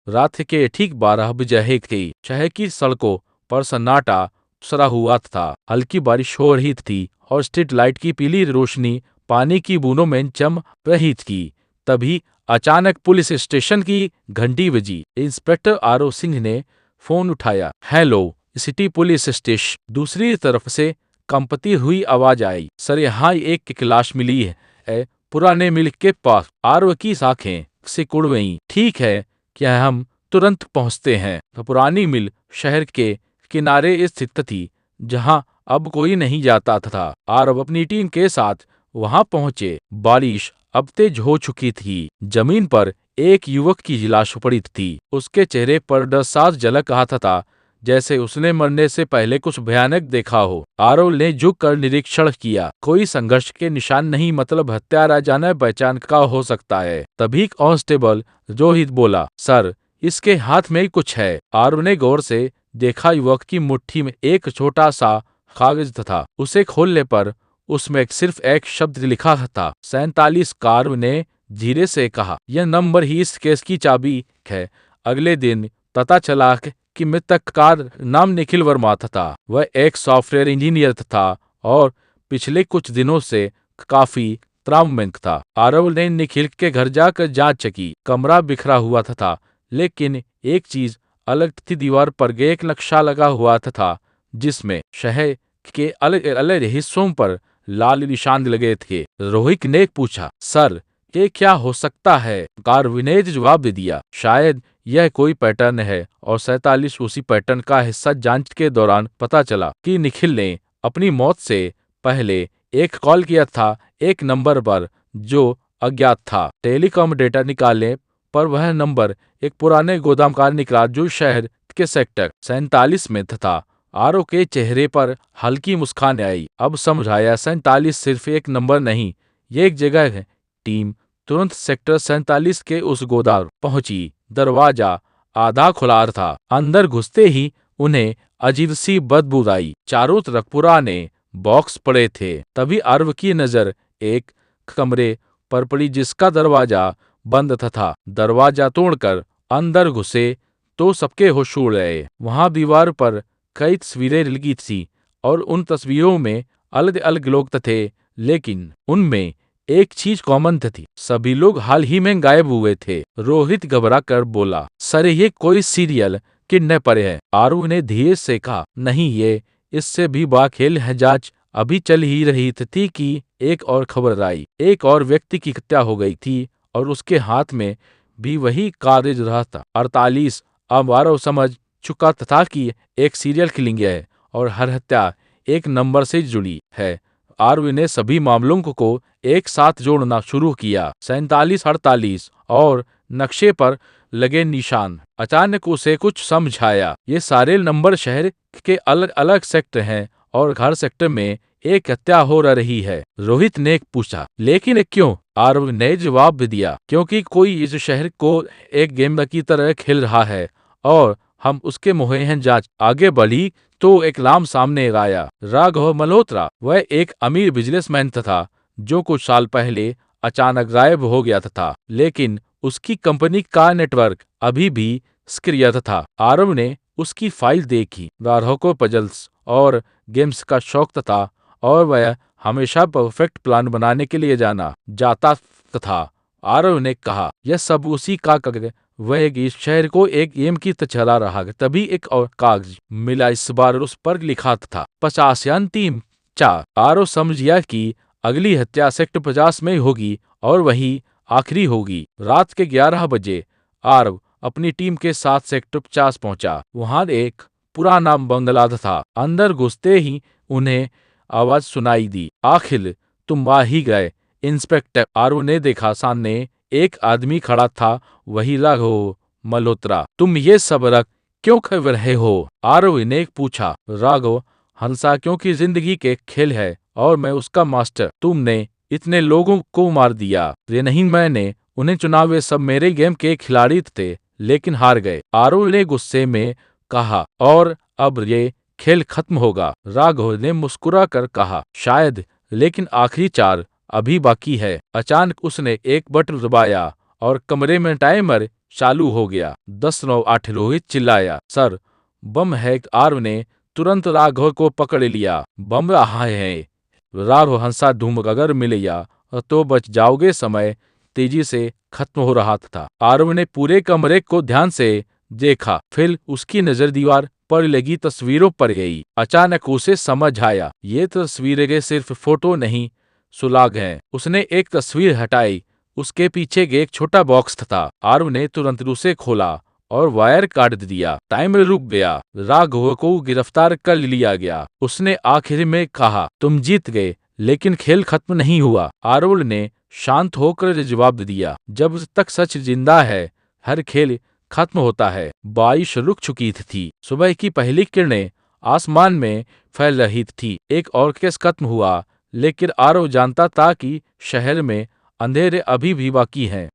रात के ठीक 12 बजे थी। शहर की सड़कों पर सन्नाटा सरा हुआ था। हल्की बारिश हो रही थी और स्ट्रीट लाइट की पीली रोशनी पानी की बूंदों में चमक रही थी। तभी अचानक पुलिस स्टेशन की घंटी बजी। इंस्पेक्टर आरओ सिंह ने फोन उठाया। Hello, city police station. दूसरी तरफ से कंपती हुई आवाज आई। सर, यहाँ एक लाश मिली है पुराने मिल के पास। आरओ की साखें सिकुड़ गईं। ठीक है, क्या हम तुरंत पहुंचते हैं। तो पुरानी मिल शहर के किनारे स्थित थी, जहां अब कोई नहीं जाता था। आरव अपनी टीम के साथ वहां पहुंचे। बारिश अब तेज हो चुकी थी। जमीन पर एक युवक की लाश पड़ी थी। उसके चेहरे पर डर साफ झलक रहा था, जैसे उसने मरने से पहले कुछ भयानक देखा हो। आरव ने झुककर निरीक्षण किया। कोई संघर्ष के निशान नहीं, मतलब हत्यारा जाने पहचान का हो सकता है। तभी कांस्टेबल रोहित बोला, सर, इसके हाथ में कुछ है। आरव ने गौर से देखा। युवक की मुट्ठी में एक छोटा सा कागज था। उसे खोलने पर उसमें सिर्फ एक शब्द लिखा था, 47। आरव ने धीरे से कहा, यह नंबर ही इस केस की चाबी है। अगले दिन पता चला कि मृतक का नाम निखिल वर्मा था। वह एक सॉफ्टवेयर इंजीनियर था और पिछले कुछ दिनों से काफी तनाव में था। आरव ने निखिल के घर जाकर जांच की। कमरा बिखरा हुआ था, लेकिन एक चीज अलग थी। दीवार पर एक नक्शा लगा हुआ था, जिसमें शहर के अलग अलग हिस्सों पर लाल निशान लगे थे। रोहित ने पूछा, सर, ये क्या हो सकता है। कारविन ने जवाब दे दिया, शायद यह कोई पैटर्न है और 47 उसी पैटर्न का हिस्सा। जांच के दौरान पता चला कि निखिल ने अपनी मौत से पहले एक कॉल किया था एक नंबर पर जो अज्ञात था। टेलीकॉम डेटा निकालने पर वह नंबर एक पुराने गोदाम का निकला, जो शहर के सेक्टर 47 में था। आरओ के चेहरे पर हल्की मुस्कान आई। अब समझ आया, 47 सिर्फ एक नंबर नहीं, ये एक जगह है। टीम तुरंत सेक्टर 47 के उस गोदाम पहुंची। दरवाजा आधा खुला था। अंदर घुसते ही उन्हें अजीब सी बदबू आई। चारों तरफ पुराने बॉक्स पड़े थे। तभी आरव की नजर एक कमरे पर पड़ी, जिसका दरवाजा बंद था। दरवाजा तोड़कर अंदर घुसे तो सबके होश उड़ गए। वहां दीवार पर कई तस्वीरें लगी थी और उन तस्वीरों में अलग अलग लोग थे, लेकिन उनमें एक चीज कॉमन थी, सभी लोग हाल ही में गायब हुए थे। रोहित घबरा कर बोला, सर, ये कोई सीरियल किडनैपर है। आरू ने धीरे से कहा, नहीं, ये इससे भी बड़ा खेल है। जांच अभी चल ही रही थी कि एक और खबर आई। एक और व्यक्ति की हत्या हो गई थी और उसके हाथ में भी वही कागज रहा था, 48। अब आरव समझ चुका था कि एक सीरियल किलिंग है और हर हत्या एक नंबर से जुड़ी है। आरव ने सभी मामलों को एक साथ जोड़ना शुरू किया, 47, 48 और नक्शे पर लगे निशान। अचानक उसे कुछ समझ आया। ये सारे नंबर शहर के अलग अलग सेक्टर हैं और हर सेक्टर में एक हत्या हो रही है। रोहित ने पूछा, लेकिन क्यों? आरव ने जवाब दिया, क्योंकि कोई इस शहर को एक गेम की तरह खेल रहा है और हम उसके मुहे हैं। जांच आगे बढ़ी तो एक नाम सामने आया, राघव मल्होत्रा। वह एक अमीर बिजनेसमैन था जो कुछ साल पहले अचानक गायब हो गया था, लेकिन उसकी कंपनी का नेटवर्क अभी भी सक्रिय था। आरव ने उसकी फाइल देखी। राघव को पजल्स और गेम्स का शौक था और वह हमेशा परफेक्ट प्लान बनाने के लिए जाना जाता था। आरव ने कहा, यह सब उसी का कागज। वह इस शहर को एक गेम की तरह चला रहा। तभी एक और कागज मिला। इस बार उस पर लिखा था 50 या अंतिम 4। आरव समझ गया कि अगली हत्या सेक्टर 50 में होगी और वही आखिरी होगी। रात के 11 बजे आरव अपनी टीम के साथ सेक्टर 50 पहुंचा। वहां एक पुराना बंगला था। अंदर घुसते ही उन्हें आवाज सुनाई दी, आखिर तुम आ ही गए। इंस्पेक्टर आरव ने देखा, सामने एक आदमी खड़ा था, वही राघव मल्होत्रा। तुम ये सब रख क्यों कर रहे हो? आरव ने पूछा। राघव हंसा, क्योंकि जिंदगी के खेल है और मैं उसका मास्टर। तुमने इतने लोगों को मार दिया। ये नहीं, मैंने उन्हें चुना। वे सब मेरे गेम के खिलाड़ी थे, लेकिन हार गए। आरव ने गुस्से में कहा, और अब ये खेल खत्म होगा। राघव ने मुस्कुरा कर कहा, शायद, लेकिन आखिरी 4 अभी बाकी है। अचानक उसने एक बटन दबाया और कमरे में टाइमर चालू हो गया। 10-9-8 रोहित चिल्लाया। सर, बम है। आरव ने तुरंत राघव को पकड़ लिया। बम रहा है। राघव हंसा। ढूंढ अगर मिल गया तो बच जाओगे। समय तेजी से खत्म हो रहा था। आरव ने पूरे कमरे को ध्यान से देखा। फिर उसकी नजर दीवार पर लगी तस्वीरों पर गई। अचानक उसे समझ आया, ये तस्वीरें सिर्फ फोटो नहीं, सुराग हैं। उसने एक तस्वीर हटाई। उसके पीछे एक छोटा बॉक्स था। आरव ने तुरंत उसे खोला और वायर काट दिया। टाइमर रुक गया। राघव को गिरफ्तार कर लिया गया। उसने आखिर में कहा, तुम जीत गए, लेकिन खेल खत्म नहीं हुआ। आरव ने शांत होकर जवाब दिया, जब तक सच जिंदा है, हर खेल खत्म होता है। बारिश रुक चुकी थी। सुबह की पहली किरणें आसमान में फैल रही थी। एक और केस खत्म हुआ, लेकिन आरव जानता था कि शहर में अंधेरे अभी भी बाकी हैं।